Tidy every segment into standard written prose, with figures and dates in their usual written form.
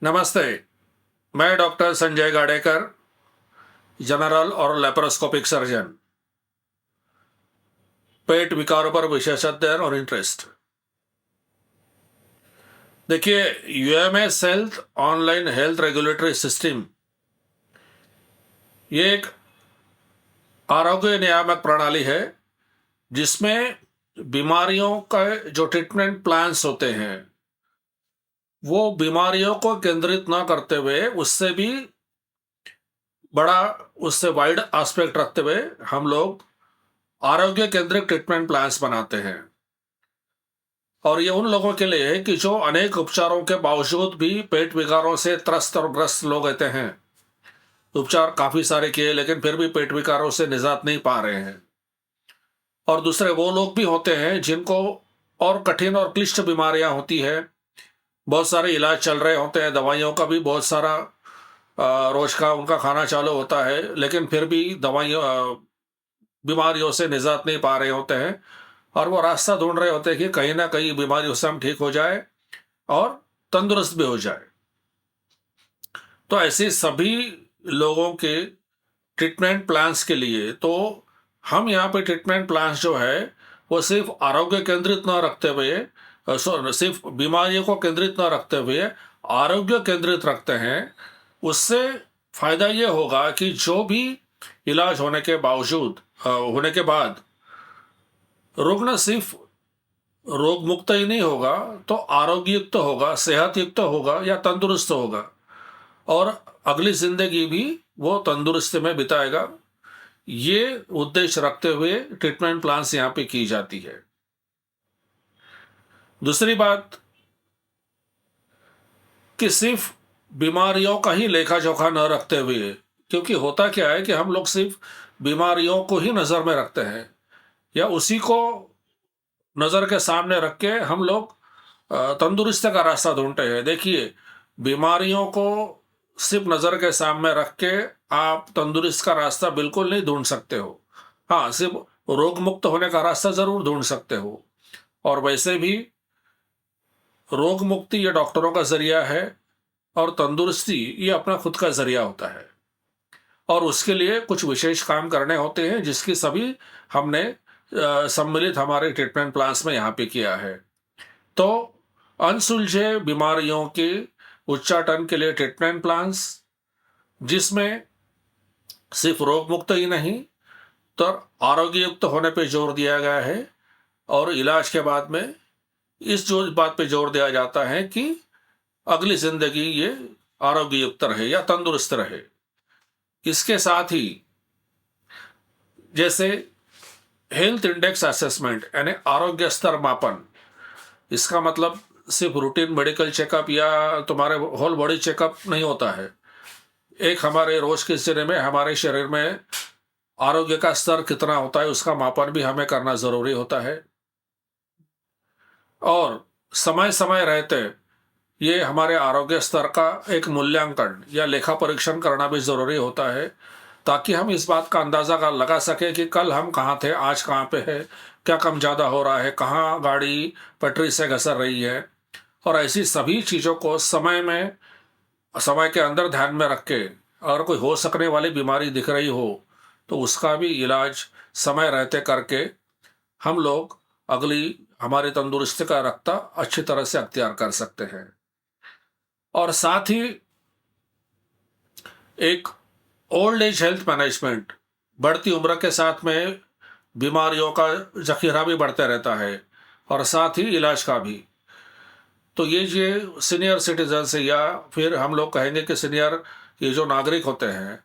नमस्ते। मैं doctor Sanjay Gadekar, general और लेप्रोस्कोपिक सर्जन, पेट विकारों पर विशेषज्ञ और इंटरेस्ट। देखिए, UMS health online health regulatory system ये एक आरोग्य नियामक प्रणाली है जिसमें बीमारियों का जो ट्रीटमेंट प्लान्स होते हैं वो बीमारियों को केंद्रित ना करते हुए उससे भी बड़ा, उससे वाइड एस्पेक्ट रखते हुए हम लोग आरोग्य केंद्रित ट्रीटमेंट प्लान्स बनाते हैं। और ये उन लोगों के लिए है कि जो अनेक उपचारों के बावजूद भी पेट विकारों से त्रस्त और ग्रस्त लोग रहते हैं। उपचार काफी सारे किए लेकिन फिर भी पेट विकारों से निजात नहीं पा रहे हैं। और दूसरे वो लोग भी होते हैं जिनको और कठिन और क्लिष्ट बीमारियां होती है, बहुत सारे इलाज चल रहे होते हैं, दवाइयों का भी बहुत सारा रोज का उनका खाना चालू होता है, लेकिन फिर भी दवाइयों बीमारियों से निजात नहीं पा रहे होते हैं और वो रास्ता ढूंढ रहे होते हैं कि कहीं ना कहीं बीमारी उससे हम ठीक हो जाए और तंदुरुस्त भी हो जाए। तो ऐसे सभी लोगों के ट्रीटमेंट प्लान्स के लिए तो हम यहाँ पे ट्रीटमेंट प्लान्स जो है वो सिर्फ आरोग्य केंद्रित न रखते हुए, सिर्फ बीमारियों को केंद्रित न रखते हुए आरोग्य केंद्रित रखते हैं। उससे फायदा ये होगा कि जो भी इलाज होने के बावजूद होने के बाद रुग्ण सिर्फ रोग मुक्त ही नहीं होगा तो आरोग्य युक्त होगा, सेहत युक्त होगा या तंदुरुस्त होगा और अगली जिंदगी भी वो तंदुरुस्ती में बिताएगा। ये उद्देश्य रखते हुए ट्रीटमेंट प्लान्स यहाँ पे की जाती है। दूसरी बात कि सिर्फ बीमारियों का ही लेखा जोखा न रखते हुए, क्योंकि होता क्या है कि हम लोग सिर्फ बीमारियों को ही नजर में रखते हैं या उसी को नजर के सामने रख के हम लोग तंदुरुस्ती का रास्ता ढूंढते हैं। देखिए, बीमारियों को सिर्फ नजर के सामने रख के आप तंदुरुस्त का रास्ता बिल्कुल नहीं ढूंढ सकते हो। हाँ, सिर्फ रोग मुक्त होने का रास्ता जरूर ढूंढ सकते हो और वैसे भी रोग मुक्ति ये डॉक्टरों का जरिया है और तंदुरुस्ती ये अपना खुद का जरिया होता है और उसके लिए कुछ विशेष काम करने होते हैं जिसकी सभी हमने सम्मिलित हमारे ट्रीटमेंट प्लान्स में यहाँ पे किया है। तो अनसुलझे बीमारियों के उच्चाटन के लिए ट्रीटमेंट प्लान्स जिसमें सिर्फ रोग मुक्त ही नहीं तो आरोग्य युक्त होने पे जोर दिया गया है और इलाज के बाद में इस जो बात पे जोर दिया जाता है कि अगली जिंदगी ये आरोग्य युक्त रहे या तंदुरुस्त रहे। इसके साथ ही जैसे हेल्थ इंडेक्स असेसमेंट यानी आरोग्य स्तर मापन, इसका मतलब सिर्फ रूटीन मेडिकल चेकअप या तुम्हारे होल बॉडी चेकअप नहीं होता है। एक हमारे रोज के सिरे में हमारे शरीर में आरोग्य का स्तर कितना होता है उसका मापन भी हमें करना जरूरी होता है और समय समय रहते ये हमारे आरोग्य स्तर का एक मूल्यांकन या लेखा परीक्षण करना भी जरूरी होता है ताकि हम इस बात का अंदाजा लगा सके कि कल हम कहाँ थे, आज कहाँ पे है, क्या कम ज्यादा हो रहा है, कहाँ गाड़ी पटरी से घसर रही है। और ऐसी सभी चीजों को समय के अंदर ध्यान में रख के अगर कोई हो सकने वाली बीमारी दिख रही हो तो उसका भी इलाज समय रहते करके हम लोग अगली हमारी तंदुरुस्ती का रास्ता अच्छी तरह से अख्तियार कर सकते हैं। और साथ ही एक ओल्ड एज हेल्थ मैनेजमेंट, बढ़ती उम्र के साथ में बीमारियों का जखीरा भी बढ़ते रहता है और साथ ही इलाज का भी। तो ये सीनियर सिटीजन्स है या फिर हम लोग कहेंगे कि सीनियर ये जो नागरिक होते हैं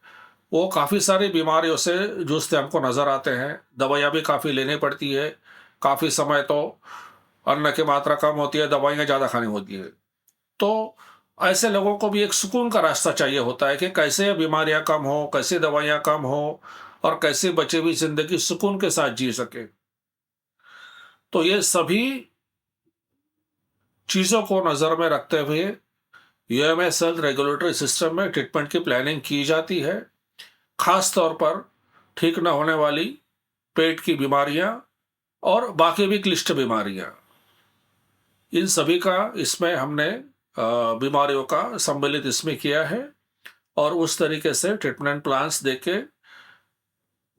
वो काफ़ी सारी बीमारियों से जूझते हमको नज़र आते हैं। दवाइयाँ भी काफ़ी लेनी पड़ती है, काफ़ी समय तो अन्न की मात्रा कम होती है, दवाइयाँ ज़्यादा खानी होती है। तो ऐसे लोगों को भी एक सुकून का रास्ता चाहिए होता है कि कैसे बीमारियां कम हो, कैसे दवाइयां कम हो और कैसे बची हुई जिंदगी सुकून के साथ जी सके। तो ये सभी चीजों को नजर में रखते हुए यूएमएस हेल्थ रेगुलेटरी सिस्टम में ट्रीटमेंट की प्लानिंग की जाती है, खास तौर पर ठीक न होने वाली पेट की बीमारियां और बाकी भी क्लिष्ट बीमारियां, इन सभी का इसमें हमने बीमारियों का सम्मिलित इसमें किया है और उस तरीके से ट्रीटमेंट प्लान्स देके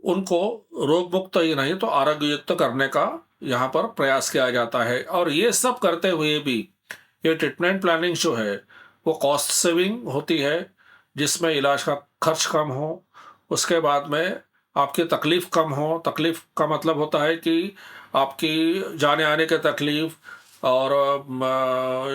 उनको रोग मुक्त ही नहीं तो आरोग्य युक्त करने का यहाँ पर प्रयास किया जाता है। और ये सब करते हुए भी ये ट्रीटमेंट प्लानिंग जो है वो कॉस्ट सेविंग होती है, जिसमें इलाज का खर्च कम हो, उसके बाद में आपकी तकलीफ कम हो। तकलीफ का मतलब होता है कि आपकी जाने आने की तकलीफ और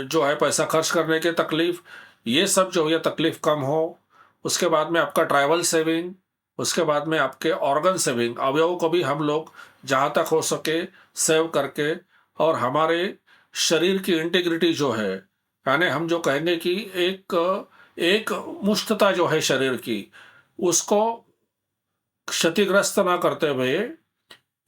जो है पैसा खर्च करने की तकलीफ, ये सब जो है तकलीफ कम हो। उसके बाद में आपका ट्रैवल सेविंग, उसके बाद में आपके ऑर्गन सेविंग, अवयवों को भी हम लोग जहाँ तक हो सके सेव करके, और हमारे शरीर की इंटीग्रिटी जो है, यानी हम जो कहेंगे कि एक मुष्टता जो है शरीर की, उसको क्षतिग्रस्त ना करते हुए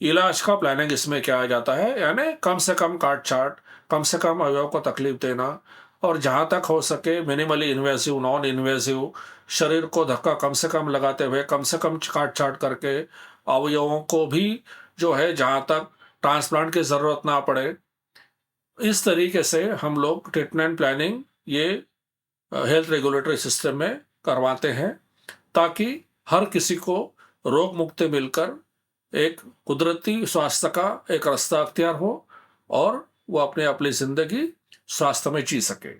इलाज का प्लानिंग इसमें किया जाता है। यानी कम से कम काट छाट, कम से कम अवयव को तकलीफ देना, और जहाँ तक हो सके मिनिमली इन्वेसिव, नॉन इन्वेसिव, शरीर को धक्का कम से कम लगाते हुए कम से कम काट छाट करके अवयवों को भी जो है जहाँ तक ट्रांसप्लांट की ज़रूरत ना पड़े, इस तरीके से हम लोग ट्रीटमेंट प्लानिंग ये हेल्थ रेगुलेटरी सिस्टम में करवाते हैं, ताकि हर किसी को रोग मुक्ति मिलकर एक कुदरती स्वास्थ्य का एक रास्ता अख्तियार हो और वो अपनी ज़िंदगी स्वास्थ्य में जी सके।